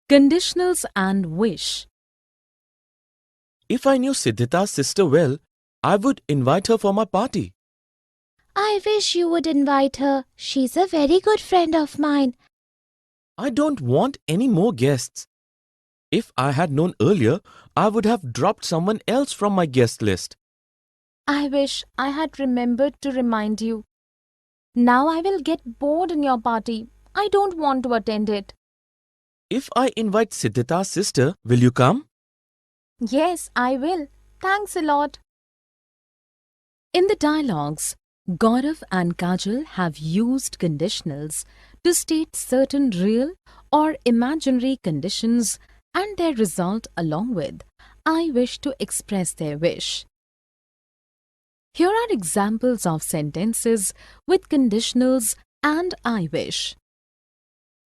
Conditionals and wish. If I knew Siddhartha's sister well, I would invite her for my party. I wish you would invite her. She's a very good friend of mine. I don't want any more guests. If I had known earlier, I would have dropped someone else from my guest list. I wish I had remembered to remind you. Now I will get bored in your party. I don't want to attend it. If I invite Siddhartha's sister, will you come? Yes, I will. Thanks a lot. In the dialogues, Gaurav and Kajal have used conditionals to state certain real or imaginary conditions and their result along with I wish to express their wish. Here are examples of sentences with conditionals and I wish.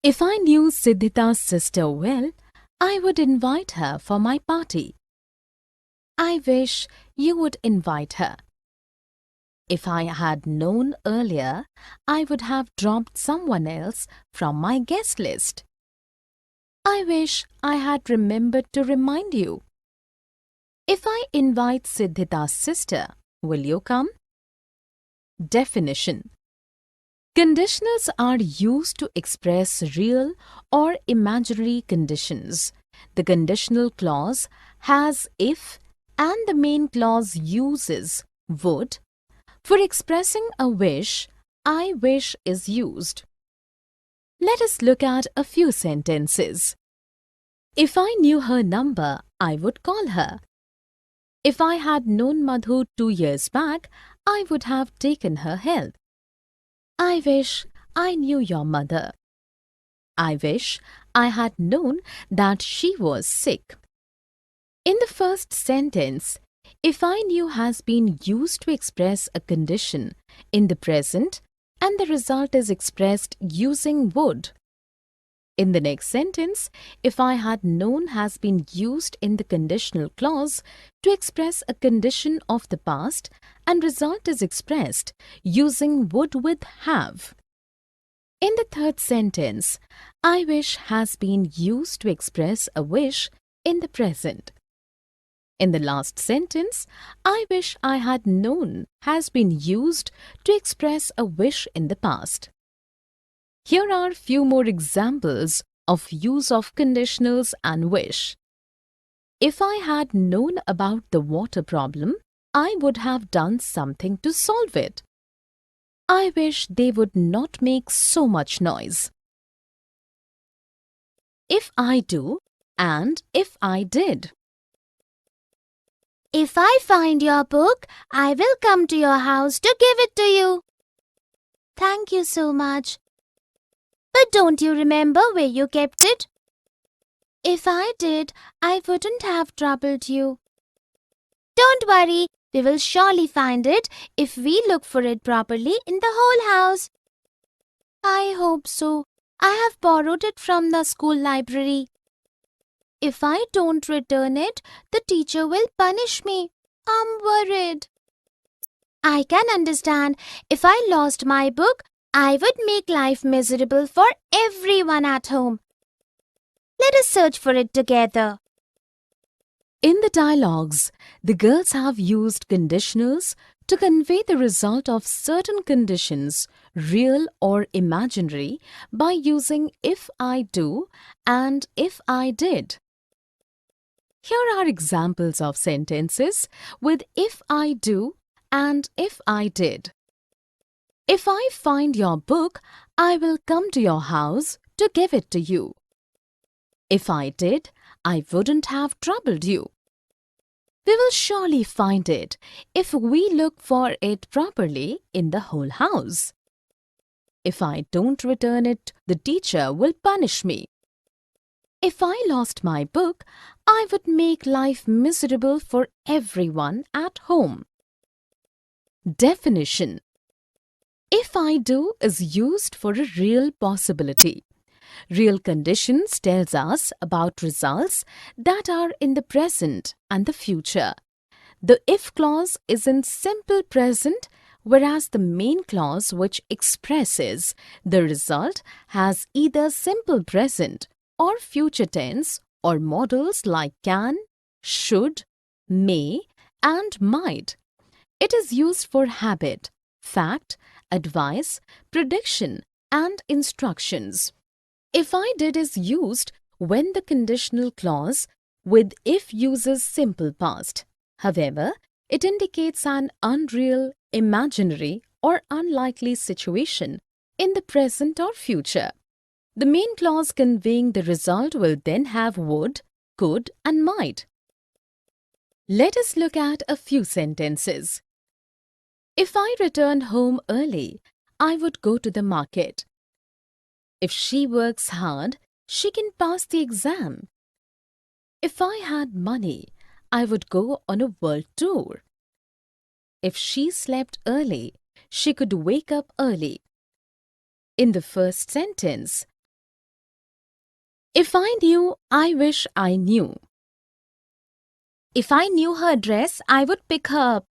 If I knew Siddhartha's sister well, I would invite her for my party. I wish you would invite her. If I had known earlier, I would have dropped someone else from my guest list. I wish I had remembered to remind you. If I invite Siddhartha's sister, will you come? Definition. Conditionals are used to express real or imaginary conditions. The conditional clause has if and the main clause uses would. For expressing a wish, I wish is used. Let us look at a few sentences. If I knew her number, I would call her. If I had known Madhu 2 years back, I would have taken her health. I wish I knew your mother. I wish I had known that she was sick. In the first sentence, if I knew has been used to express a condition in the present and the result is expressed using would. In the next sentence, if I had known has been used in the conditional clause to express a condition of the past and result is expressed using would with have. In the third sentence, I wish has been used to express a wish in the present. In the last sentence, I wish I had known has been used to express a wish in the past. Here are few more examples of use of conditionals and wish. If I had known about the water problem, I would have done something to solve it. I wish they would not make so much noise. If I do and if I did. If I find your book, I will come to your house to give it to you. Thank you so much. But don't you remember where you kept it? If I did, I wouldn't have troubled you. Don't worry, we will surely find it if we look for it properly in the whole house. I hope so. I have borrowed it from the school library. If I don't return it, the teacher will punish me. I'm worried. I can understand. If I lost my book, I would make life miserable for everyone at home. Let us search for it together. In the dialogues, the girls have used conditionals to convey the result of certain conditions, real or imaginary, by using if I do and if I did. Here are examples of sentences with if I do and if I did. If I find your book, I will come to your house to give it to you. If I did, I wouldn't have troubled you. We will surely find it if we look for it properly in the whole house. If I don't return it, the teacher will punish me. If I lost my book, I would make life miserable for everyone at home. Definition. If I do is used for a real possibility. Real conditions tells us about results that are in the present and the future. The if clause is in simple present, whereas the main clause which expresses the result has either simple present or future tense or modals like can, should, may, and might. It is used for habit, fact, advice, prediction, and instructions. If I did is used when the conditional clause with if uses simple past. However, it indicates an unreal, imaginary, or unlikely situation in the present or future. The main clause conveying the result will then have would, could, and might. Let us look at a few sentences. If I returned home early, I would go to the market. If she works hard, she can pass the exam. If I had money, I would go on a world tour. If she slept early, she could wake up early. In the first sentence, if I knew, I wish I knew. If I knew her address, I would pick her up.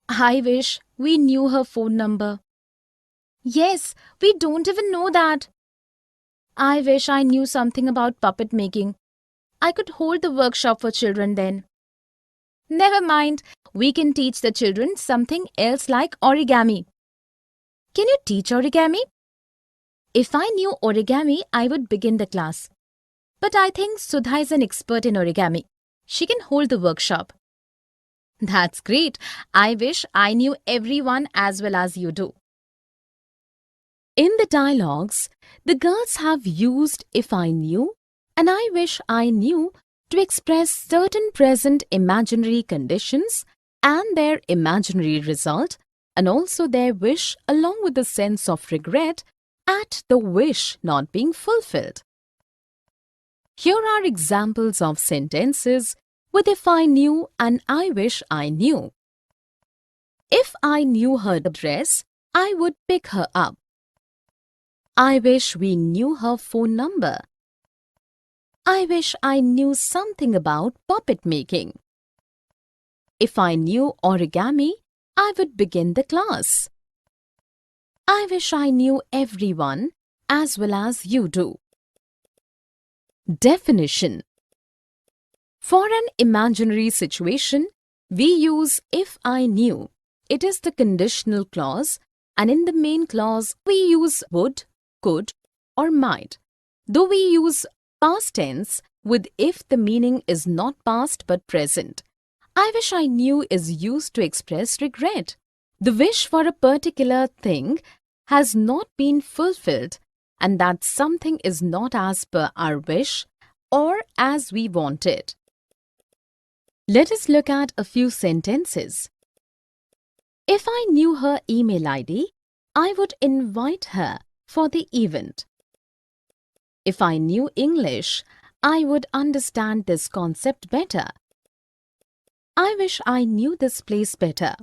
I wish we knew her phone number. Yes, we don't even know that. I wish I knew something about puppet making. I could hold the workshop for children then. Never mind, we can teach the children something else like origami. Can you teach origami? If I knew origami, I would begin the class. But I think Sudha is an expert in origami. She can hold the workshop. That's great. I wish I knew everyone as well as you do. In the dialogues, the girls have used if I knew and I wish I knew to express certain present imaginary conditions and their imaginary result, and also their wish along with the sense of regret at the wish not being fulfilled. Here are examples of sentences with if I knew and I wish I knew. If I knew her address, I would pick her up. I wish we knew her phone number. I wish I knew something about puppet making. If I knew origami, I would begin the class. I wish I knew everyone as well as you do. Definition. For an imaginary situation, we use if I knew. It is the conditional clause, and in the main clause, we use would, could, or might. Though we use past tense with if the meaning is not past but present. I wish I knew is used to express regret. The wish for a particular thing has not been fulfilled, and that something is not as per our wish or as we want it. Let us look at a few sentences. If I knew her email ID, I would invite her for the event. If I knew English, I would understand this concept better. I wish I knew this place better.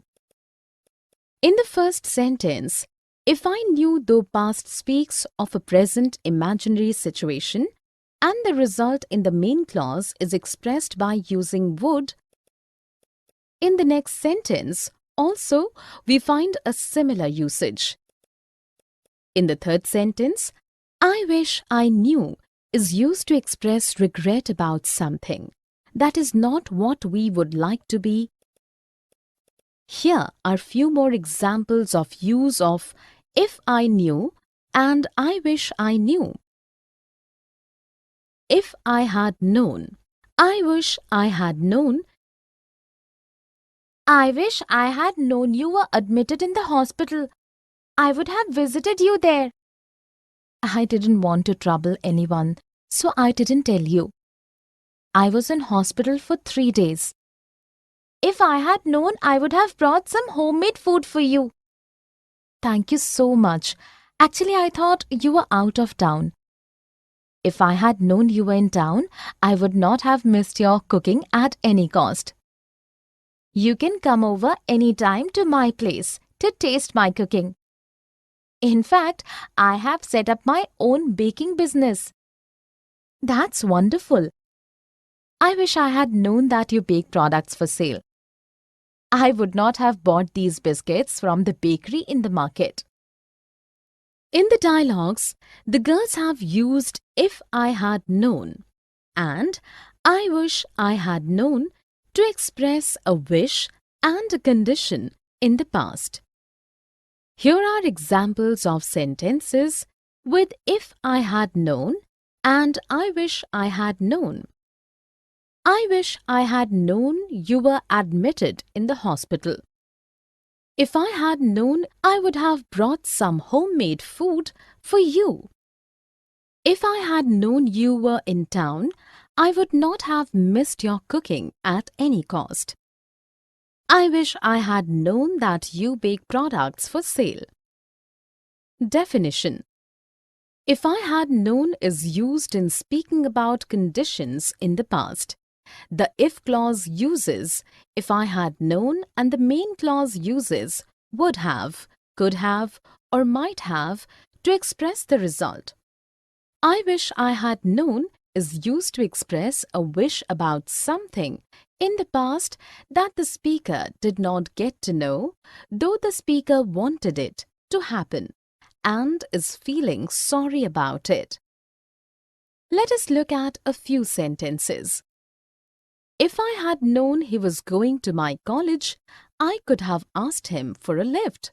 In the first sentence, if I knew though past speaks of a present imaginary situation, and the result in the main clause is expressed by using would. In the next sentence, also, we find a similar usage. In the third sentence, I wish I knew is used to express regret about something that is not what we would like to be. Here are few more examples of use of if I knew and I wish I knew. If I had known, I wish I had known. I wish I had known you were admitted in the hospital. I would have visited you there. I didn't want to trouble anyone, so I didn't tell you. I was in hospital for 3 days. If I had known, I would have brought some homemade food for you. Thank you so much. Actually, I thought you were out of town. If I had known you were in town, I would not have missed your cooking at any cost. You can come over any time to my place to taste my cooking. In fact, I have set up my own baking business. That's wonderful. I wish I had known that you bake products for sale. I would not have bought these biscuits from the bakery in the market. In the dialogues, the girls have used if I had known and I wish I had known to express a wish and a condition in the past. Here are examples of sentences with if I had known and I wish I had known. I wish I had known you were admitted in the hospital. If I had known, I would have brought some homemade food for you. If I had known you were in town, I would not have missed your cooking at any cost. I wish I had known that you bake products for sale. Definition: if I had known is used in speaking about conditions in the past. The if clause uses if I had known and the main clause uses would have, could have, or might have to express the result. I wish I had known is used to express a wish about something in the past that the speaker did not get to know, though the speaker wanted it to happen and is feeling sorry about it. Let us look at a few sentences. If I had known he was going to my college, I could have asked him for a lift.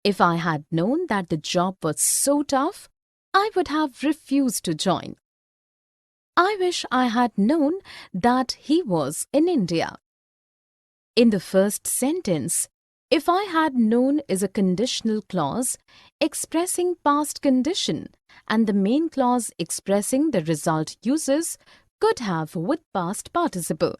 If I had known that the job was so tough, I would have refused to join. I wish I had known that he was in India. In the first sentence, if I had known is a conditional clause expressing past condition and the main clause expressing the result uses could have with past participle.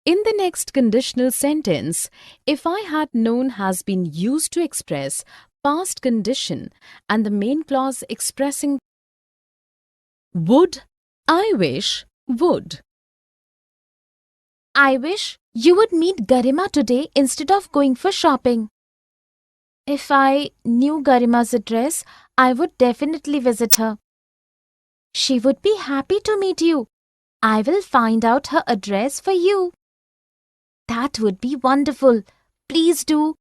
In the next conditional sentence, if I had known has been used to express past condition and the main clause expressing would, I wish, would. I wish you would meet Garima today instead of going for shopping. If I knew Garima's address, I would definitely visit her. She would be happy to meet you. I will find out her address for you. That would be wonderful. Please do.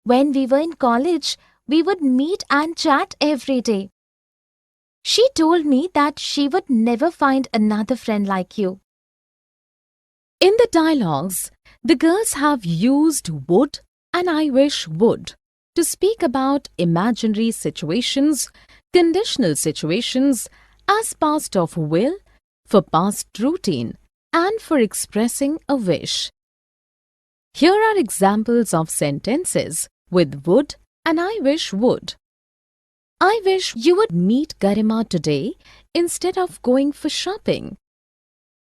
When we were in college, we would meet and chat every day. She told me that she would never find another friend like you. In the dialogues, the girls have used would and I wish would to speak about imaginary situations, conditional situations, as past of will, for past routine, and for expressing a wish. Here are examples of sentences with would and I wish would. I wish you would meet Garima today instead of going for shopping.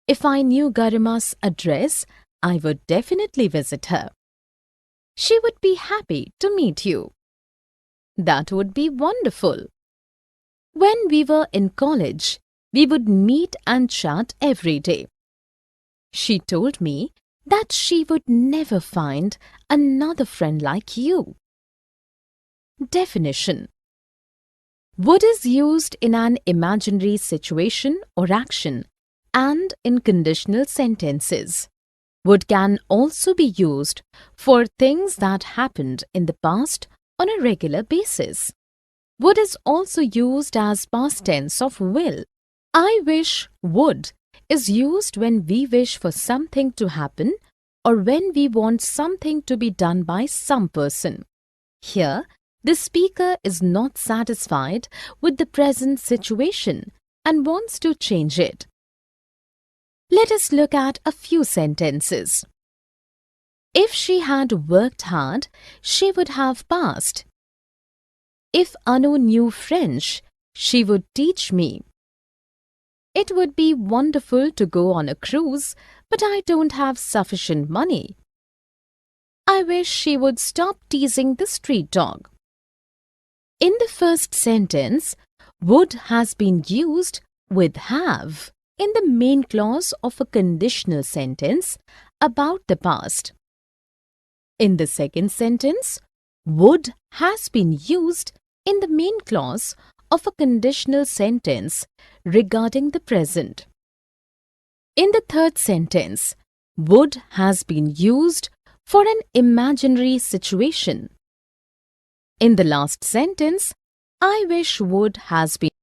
If I knew Garima's address, I would definitely visit her. She would be happy to meet you. That would be wonderful. When we were in college, we would meet and chat every day. She told me that she would never find another friend like you. Definition: would is used in an imaginary situation or action and in conditional sentences. Would can also be used for things that happened in the past on a regular basis. Would is also used as past tense of will. I wish would is used when we wish for something to happen or when we want something to be done by some person. Here, the speaker is not satisfied with the present situation and wants to change it. Let us look at a few sentences. If she had worked hard, she would have passed. If Anu knew French, she would teach me. It would be wonderful to go on a cruise, but I don't have sufficient money. I wish she would stop teasing the street dog. In the first sentence, would has been used with have in the main clause of a conditional sentence about the past. In the second sentence, would has been used in the main clause of a conditional sentence regarding the present. In the third sentence, would has been used for an imaginary situation. In the last sentence, I wish would has been